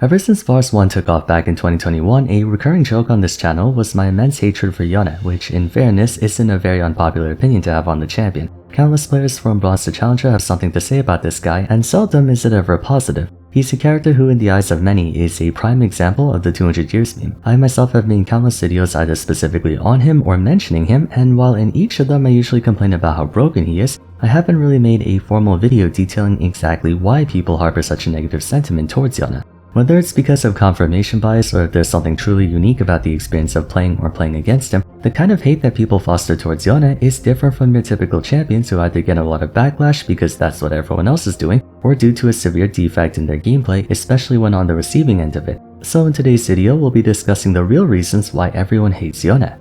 Ever since Vars 1 took off back in 2021, a recurring joke on this channel was my immense hatred for Yone, which in fairness isn't a very unpopular opinion to have on the champion. Countless players from Bronze to Challenger have something to say about this guy, and seldom is it ever positive. He's a character who in the eyes of many is a prime example of the 200 years meme. I myself have made countless videos either specifically on him or mentioning him, and while in each of them I usually complain about how broken he is, I haven't really made a formal video detailing exactly why people harbor such a negative sentiment towards Yone. Whether it's because of confirmation bias or if there's something truly unique about the experience of playing or playing against him, the kind of hate that people foster towards Yone is different from your typical champions who either get a lot of backlash because that's what everyone else is doing, or due to a severe defect in their gameplay, especially when on the receiving end of it. So in today's video, we'll be discussing the real reasons why everyone hates Yone.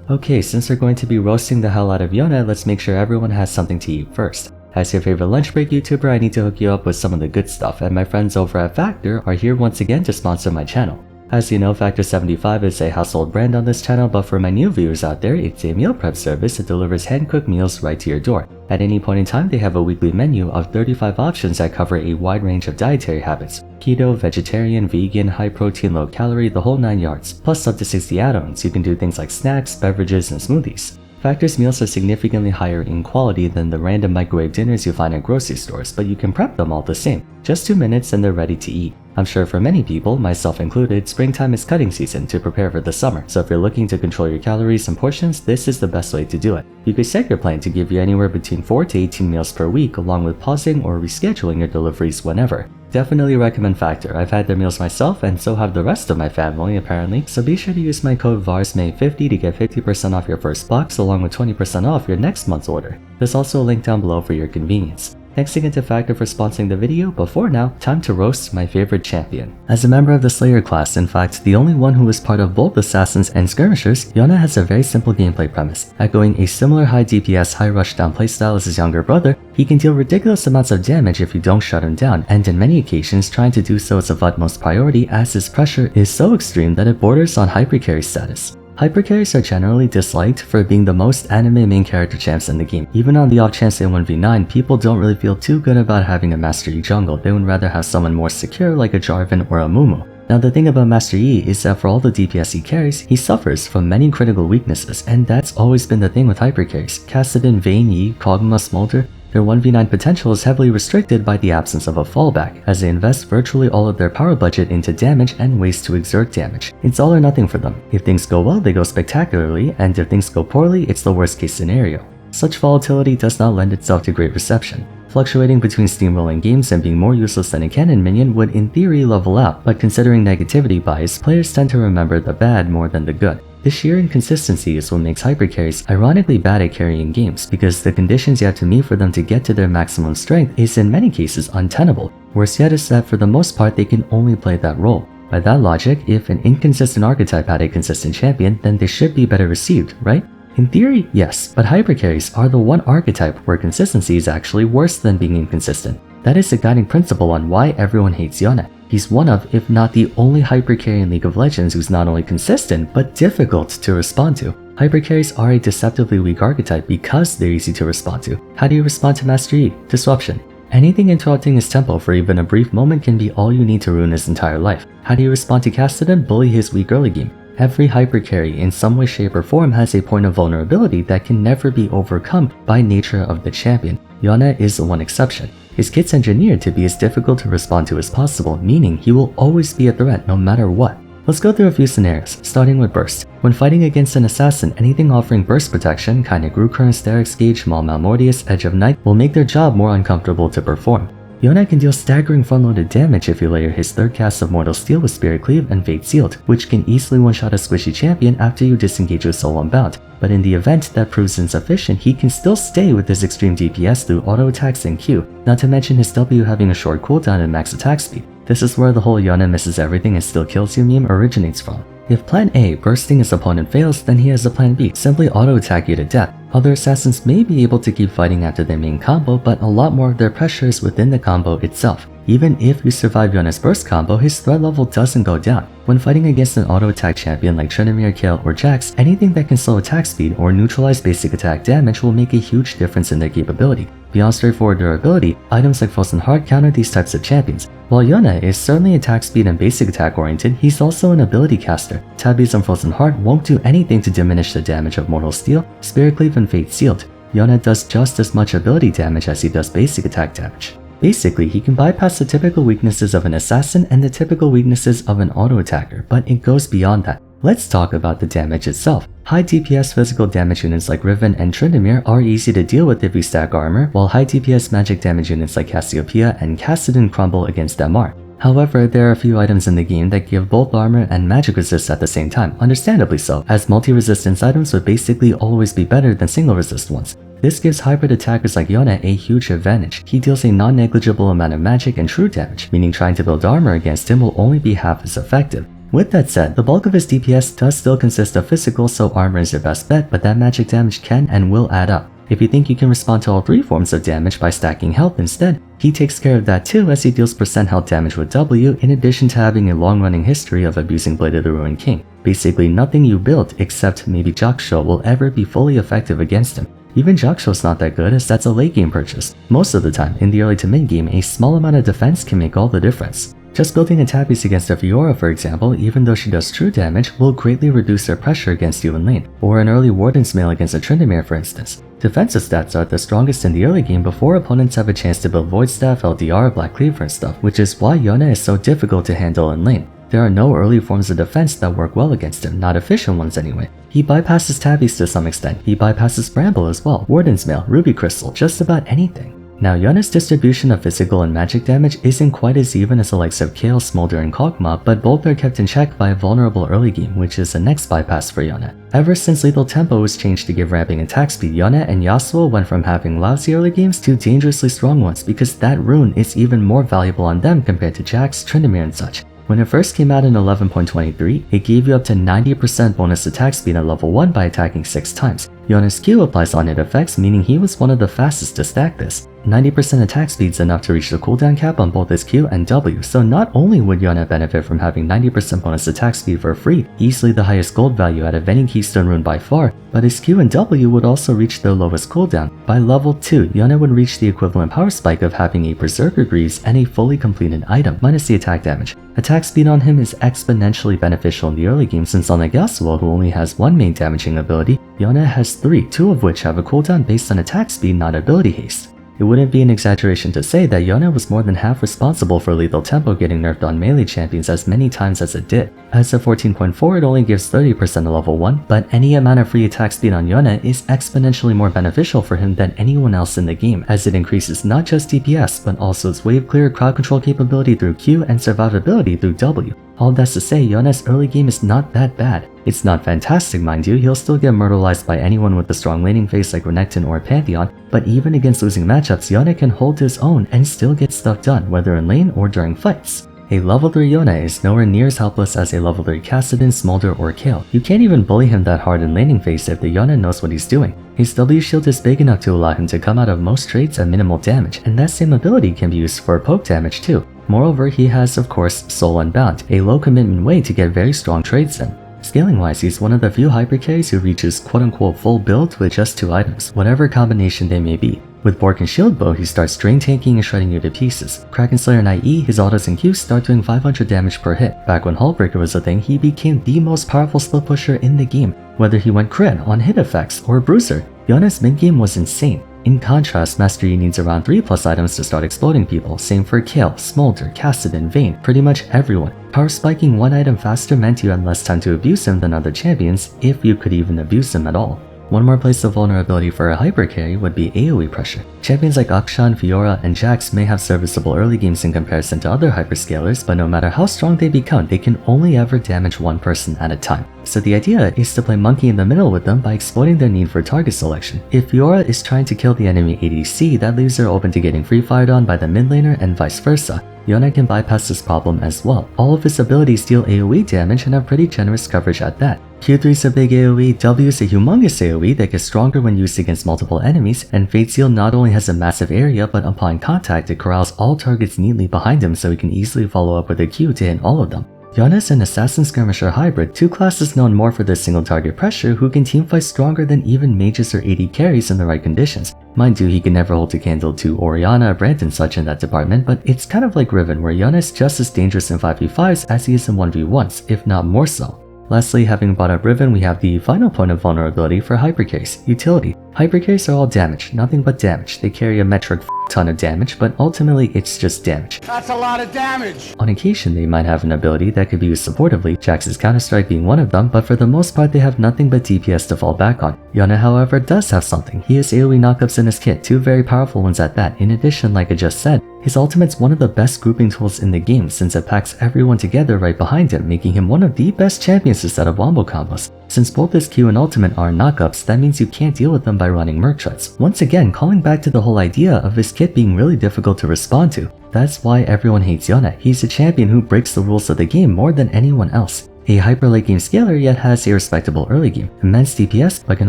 Okay, since we're going to be roasting the hell out of Yone, let's make sure everyone has something to eat first. As your favorite lunch break YouTuber, I need to hook you up with some of the good stuff, and my friends over at Factor are here once again to sponsor my channel. As you know, Factor 75 is a household brand on this channel, but for my new viewers out there, it's a meal prep service that delivers hand-cooked meals right to your door. At any point in time, they have a weekly menu of 35 options that cover a wide range of dietary habits: keto, vegetarian, vegan, high protein, low calorie, the whole 9 yards, plus up to 60 add-ons. You can do things like snacks, beverages, and smoothies. Factor's meals are significantly higher in quality than the random microwave dinners you find at grocery stores, but you can prep them all the same. Just 2 minutes and they're ready to eat. I'm sure for many people, myself included, springtime is cutting season to prepare for the summer, so if you're looking to control your calories and portions, this is the best way to do it. You could set your plan to give you anywhere between 4 to 18 meals per week, along with pausing or rescheduling your deliveries whenever. Definitely recommend Factor. I've had their meals myself, and so have the rest of my family apparently, so be sure to use my code VARSMAY50 to get 50% off your first box along with 20% off your next month's order. There's also a link down below for your convenience. Thanks again to Factor for sponsoring the video, but for now, time to roast my favorite champion. As a member of the Slayer class, in fact the only one who is part of both Assassins and Skirmishers, Yone has a very simple gameplay premise. Echoing a similar high DPS, high rushdown playstyle as his younger brother, he can deal ridiculous amounts of damage if you don't shut him down, and in many occasions trying to do so is of utmost priority as his pressure is so extreme that it borders on hypercarry status. Hypercarries are generally disliked for being the most anime main character champs in the game. Even on the off chance they 1v9, people don't really feel too good about having a Master Yi jungle. They would rather have someone more secure like a Jarvan or a Mumu. Now the thing about Master Yi is that for all the DPS he carries, he suffers from many critical weaknesses, and that's always been the thing with hypercarries. Kassadin, Vayne, Yi, Kog'Maw, Smolder, their 1v9 potential is heavily restricted by the absence of a fallback, as they invest virtually all of their power budget into damage and ways to exert damage. It's all or nothing for them. If things go well, they go spectacularly, and if things go poorly, it's the worst case scenario. Such volatility does not lend itself to great reception. Fluctuating between steamrolling games and being more useless than a cannon minion would in theory level out, but considering negativity bias, players tend to remember the bad more than the good. This sheer inconsistency is what makes hypercarries ironically bad at carrying games, because the conditions you have to meet for them to get to their maximum strength is in many cases untenable. Worse yet is that for the most part they can only play that role. By that logic, if an inconsistent archetype had a consistent champion, then they should be better received, right? In theory, yes, but hypercarries are the one archetype where consistency is actually worse than being inconsistent. That is the guiding principle on why everyone hates Yone. He's one of, if not the only hypercarry in League of Legends who's not only consistent, but difficult to respond to. Hypercarries are a deceptively weak archetype because they're easy to respond to. How do you respond to Master Yi? Disruption. Anything interrupting his tempo for even a brief moment can be all you need to ruin his entire life. How do you respond to Kassadin? Bully his weak early game. Every hypercarry in some way, shape, or form has a point of vulnerability that can never be overcome by nature of the champion. Yone is the one exception. His kit's engineered to be as difficult to respond to as possible, meaning he will always be a threat no matter what. Let's go through a few scenarios, starting with Burst. When fighting against an assassin, anything offering burst protection, Kinetic Root Current, Sterix Gauge, Maul Malmortius, Edge of Night, will make their job more uncomfortable to perform. Yone can deal staggering front-loaded damage if you layer his third cast of Mortal Steel with Spirit Cleave and Fate Sealed, which can easily one-shot a squishy champion after you disengage with Soul Unbound. But in the event that proves insufficient, he can still stay with his extreme DPS through auto attacks and Q, not to mention his W having a short cooldown and max attack speed. This is where the whole Yone misses everything and still kills you meme originates from. If plan A, bursting his opponent fails, then he has a plan B, simply auto-attack you to death. Other assassins may be able to keep fighting after their main combo, but a lot more of their pressure is within the combo itself. Even if you survive Yone's burst combo, his threat level doesn't go down. When fighting against an auto-attack champion like Tryndamere, Kayle, or Jax, anything that can slow attack speed or neutralize basic attack damage will make a huge difference in their capability. Beyond straightforward durability, items like Frozen Heart counter these types of champions. While Yone is certainly attack speed and basic attack oriented, he's also an ability caster. Tabbies on Frozen Heart won't do anything to diminish the damage of Mortal Steel, Spirit Cleave, and Fate Sealed. Yone does just as much ability damage as he does basic attack damage. Basically, he can bypass the typical weaknesses of an assassin and the typical weaknesses of an auto-attacker, but it goes beyond that. Let's talk about the damage itself. High DPS physical damage units like Riven and Tryndamere are easy to deal with if you stack armor, while high DPS magic damage units like Cassiopeia and Kassadin crumble against MR. However, there are a few items in the game that give both armor and magic resist at the same time, understandably so, as multi-resistance items would basically always be better than single resist ones. This gives hybrid attackers like Yone a huge advantage. He deals a non-negligible amount of magic and true damage, meaning trying to build armor against him will only be half as effective. With that said, the bulk of his DPS does still consist of physical, so armor is your best bet, but that magic damage can and will add up. If you think you can respond to all three forms of damage by stacking health instead, he takes care of that too, as he deals % health damage with W, in addition to having a long-running history of abusing Blade of the Ruined King. Basically nothing you build, except maybe Jaksho, will ever be fully effective against him. Even Jaksho's not that good, as that's a late game purchase. Most of the time, in the early to mid game, a small amount of defense can make all the difference. Just building a Tabbies against a Fiora, for example, even though she does true damage, will greatly reduce their pressure against you in lane, or an early Warden's Mail against a Tryndamere, for instance. Defensive stats are the strongest in the early game before opponents have a chance to build Void Staff, LDR, Black Cleaver and stuff, which is why Yone is so difficult to handle in lane. There are no early forms of defense that work well against him, not efficient ones anyway. He bypasses Tabbies to some extent, he bypasses Bramble as well, Warden's Mail, Ruby Crystal, just about anything. Now, Yone's distribution of physical and magic damage isn't quite as even as the likes of Kayle, Smolder, and Kog'Maw, but both are kept in check by a vulnerable early game, which is the next bypass for Yone. Ever since Lethal Tempo was changed to give ramping attack speed, Yone and Yasuo went from having lousy early games to dangerously strong ones, because that rune is even more valuable on them compared to Jax, Tryndamere, and such. When it first came out in 11.23, it gave you up to 90% bonus attack speed at level 1 by attacking 6 times. Yone's Q applies on hit effects, meaning he was one of the fastest to stack this. 90% attack speed is enough to reach the cooldown cap on both his Q and W, so not only would Yone benefit from having 90% bonus attack speed for free, easily the highest gold value out of any keystone rune by far, but his Q and W would also reach their lowest cooldown. By level 2, Yone would reach the equivalent power spike of having a Berserker Greaves and a fully completed item, minus the attack damage. Attack speed on him is exponentially beneficial in the early game, since unlike Yasuo, who only has one main damaging ability, Yone has 3, 2 of which have a cooldown based on attack speed, not ability haste. It wouldn't be an exaggeration to say that Yone was more than half responsible for Lethal Tempo getting nerfed on melee champions as many times as it did. As of 14.4, it only gives 30% to level 1, but any amount of free attack speed on Yone is exponentially more beneficial for him than anyone else in the game, as it increases not just DPS, but also its wave clear, crowd control capability through Q, and survivability through W. All that's to say, Yone's early game is not that bad. It's not fantastic, mind you, he'll still get myrtleized by anyone with a strong laning phase like Renekton or Pantheon, but even against losing matchups, Yone can hold his own and still get stuff done, whether in lane or during fights. A level 3 Yone is nowhere near as helpless as a level 3 Kassadin, Smolder, or Kayle. You can't even bully him that hard in laning phase if the Yone knows what he's doing. His W shield is big enough to allow him to come out of most trades at minimal damage, and that same ability can be used for poke damage too. Moreover, he has, of course, Soul Unbound, a low commitment way to get very strong trades in. Scaling wise, he's one of the few hyper carries who reaches quote-unquote full build with just 2 items, whatever combination they may be. With Bork and Shield Bow, he starts drain tanking and shredding you to pieces. Kraken Slayer and IE, his autos and Qs start doing 500 damage per hit. Back when Hullbreaker was a thing, he became the most powerful split pusher in the game. Whether he went crit on hit effects or bruiser, Yone's mid-game was insane. In contrast, Master Yi needs around 3+ items to start exploding people, same for Kayle, Smolder, Kassadin, Vayne, pretty much everyone. Power spiking one item faster meant you had less time to abuse him than other champions, if you could even abuse him at all. One more place of vulnerability for a hyper carry would be AoE pressure. Champions like Akshan, Fiora, and Jax may have serviceable early games in comparison to other hyperscalers, but no matter how strong they become, they can only ever damage one person at a time. So the idea is to play monkey in the middle with them by exploiting their need for target selection. If Fiora is trying to kill the enemy ADC, that leaves her open to getting free fired on by the mid laner and vice versa. Yone can bypass this problem as well. All of his abilities deal AoE damage and have pretty generous coverage at that. Q3's a big AoE, W's a humongous AoE that gets stronger when used against multiple enemies, and Fate Seal not only has a massive area, but upon contact it corrals all targets neatly behind him so he can easily follow up with a Q to hit all of them. Yone is an Assassin Skirmisher hybrid, two classes known more for their single target pressure who can teamfight stronger than even mages or AD carries in the right conditions. Mind you, he can never hold a candle to Orianna, Brand and such in that department, but it's kind of like Riven where Yone is just as dangerous in 5v5s as he is in 1v1s, if not more so. Lastly, having brought up Riven, we have the final point of vulnerability for hypercarries, utility. Hypercarries are all damage, nothing but damage. They carry a metric ton of damage, but ultimately it's just damage. That's a lot of damage! On occasion, they might have an ability that could be used supportively, Jax's Counter-Strike being one of them, but for the most part they have nothing but DPS to fall back on. Yone, however, does have something. He has AoE knockups in his kit, two very powerful ones at that. In addition, like I just said, his ultimate's one of the best grouping tools in the game since it packs everyone together right behind him, making him one of the best champions to set up wombo combos. Since both his Q and ultimate are knockups, that means you can't deal with them by running merc shreds. Once again, calling back to the whole idea of his kit being really difficult to respond to. That's why everyone hates Yone. He's a champion who breaks the rules of the game more than anyone else. A hyper late game scaler yet has a respectable early game, immense DPS but can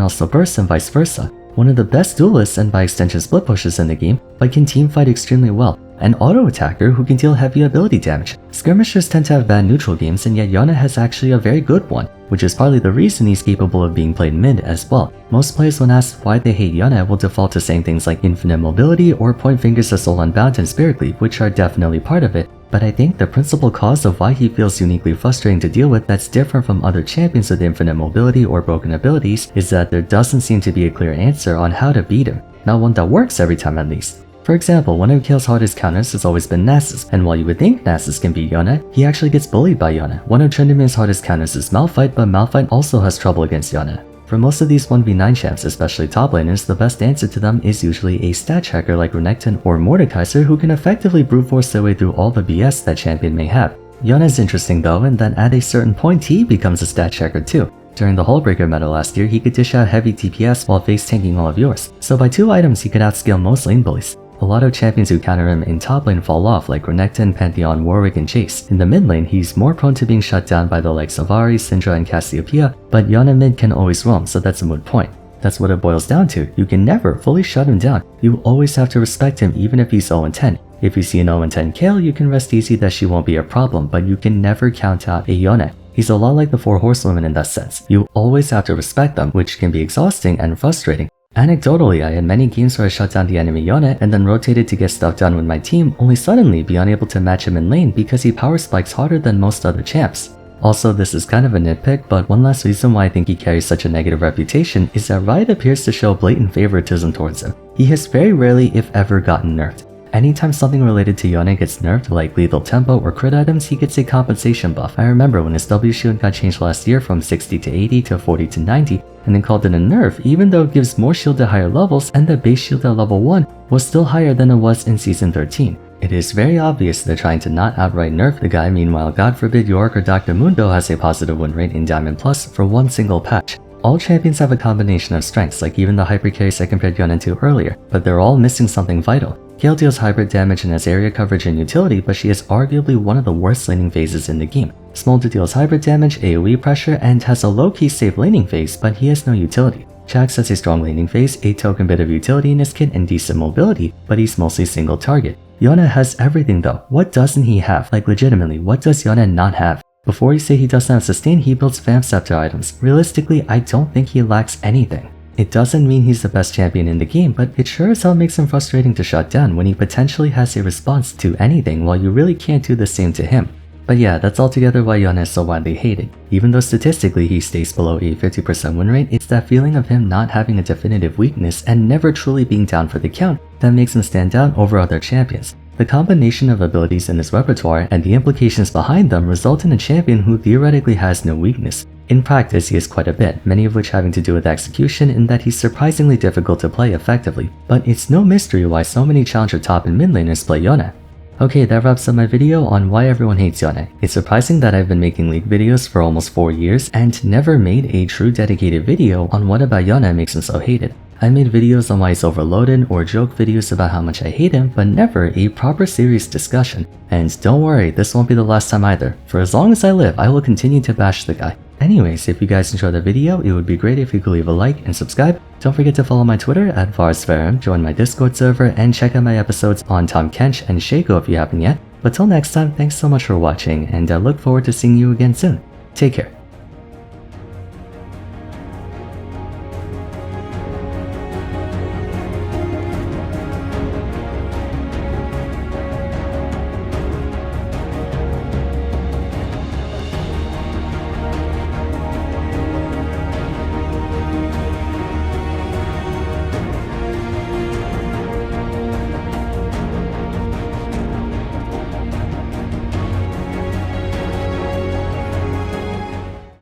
also burst and vice versa. One of the best duelists and by extension split pushes in the game, but can teamfight extremely well. An auto attacker who can deal heavy ability damage. Skirmishers tend to have bad neutral games, and yet Yone has actually a very good one, which is partly the reason he's capable of being played mid as well. Most players when asked why they hate Yone will default to saying things like infinite mobility or point fingers to Soul Unbound and Spirit Cleave, which are definitely part of it, but I think the principal cause of why he feels uniquely frustrating to deal with that's different from other champions with infinite mobility or broken abilities is that there doesn't seem to be a clear answer on how to beat him, not one that works every time at least. For example, one of Kale's hardest counters has always been Nasus, and while you would think Nasus can beat Yone, he actually gets bullied by Yone. One of Tryndamere's hardest counters is Malphite, but Malphite also has trouble against Yone. For most of these 1v9 champs, especially top laners, the best answer to them is usually a stat checker like Renekton or Mordekaiser who can effectively brute force their way through all the BS that champion may have. Yone is interesting though, in that at a certain point he becomes a stat checker too. During the Hullbreaker meta last year, he could dish out heavy DPS while face tanking all of yours, so by 2 items he could outscale most lane bullies. A lot of champions who counter him in top lane fall off like Renekton, Pantheon, Warwick, and Chase. In the mid lane, he's more prone to being shut down by the likes of Vars, Syndra, and Cassiopeia, but Yone mid can always roam, so that's a moot point. That's what it boils down to. You can never fully shut him down. You always have to respect him even if he's 0-10. If you see an 0-10 Kale, you can rest easy that she won't be a problem, but you can never count out a Yone. He's a lot like the 4 horsewomen in that sense. You always have to respect them, which can be exhausting and frustrating. Anecdotally, I had many games where I shut down the enemy Yone and then rotated to get stuff done with my team, only suddenly be unable to match him in lane because he power spikes harder than most other champs. Also, this is kind of a nitpick, but one last reason why I think he carries such a negative reputation is that Riot appears to show blatant favoritism towards him. He has very rarely, if ever, gotten nerfed. Anytime something related to Yone gets nerfed, like lethal tempo or crit items, he gets a compensation buff. I remember when his W shield got changed last year from 60 to 80 to 40 to 90, and then called it a nerf even though it gives more shield at higher levels and the base shield at level 1 was still higher than it was in Season 13. It is very obvious they're trying to not outright nerf the guy, meanwhile God forbid Yorick or Dr. Mundo has a positive win rate in Diamond Plus for one single patch. All champions have a combination of strengths, like even the hyper carries I compared Yone to earlier, but they're all missing something vital. Kale deals hybrid damage and has area coverage and utility, but she is arguably one of the worst laning phases in the game. Smolder deals hybrid damage, AoE pressure, and has a low-key safe laning phase, but he has no utility. Jax has a strong laning phase, a token bit of utility in his kit, and decent mobility, but he's mostly single target. Yone has everything though. What doesn't he have? Like legitimately, what does Yone not have? Before you say he doesn't have sustain, he builds Vamp Scepter items. Realistically, I don't think he lacks anything. It doesn't mean he's the best champion in the game, but it sure as hell makes him frustrating to shut down when he potentially has a response to anything while you really can't do the same to him. But yeah, that's altogether why Yone is so widely hated. Even though statistically he stays below a 50% win rate, it's that feeling of him not having a definitive weakness and never truly being down for the count that makes him stand out over other champions. The combination of abilities in his repertoire and the implications behind them result in a champion who theoretically has no weakness. In practice, he has quite a bit, many of which having to do with execution in that he's surprisingly difficult to play effectively. But it's no mystery why so many challenger top and mid laners play Yone. Okay, that wraps up my video on why everyone hates Yone. It's surprising that I've been making League videos for almost 4 years and never made a true dedicated video on what about Yone makes him so hated. I made videos on why he's overloaded or joke videos about how much I hate him, but never a proper serious discussion. And don't worry, this won't be the last time either. For as long as I live, I will continue to bash the guy. Anyways, if you guys enjoyed the video, it would be great if you could leave a like and subscribe. Don't forget to follow my Twitter at Vars, join my Discord server, and check out my episodes on Tom Kench and Shaco if you haven't yet. But till next time, thanks so much for watching, and I look forward to seeing you again soon. Take care.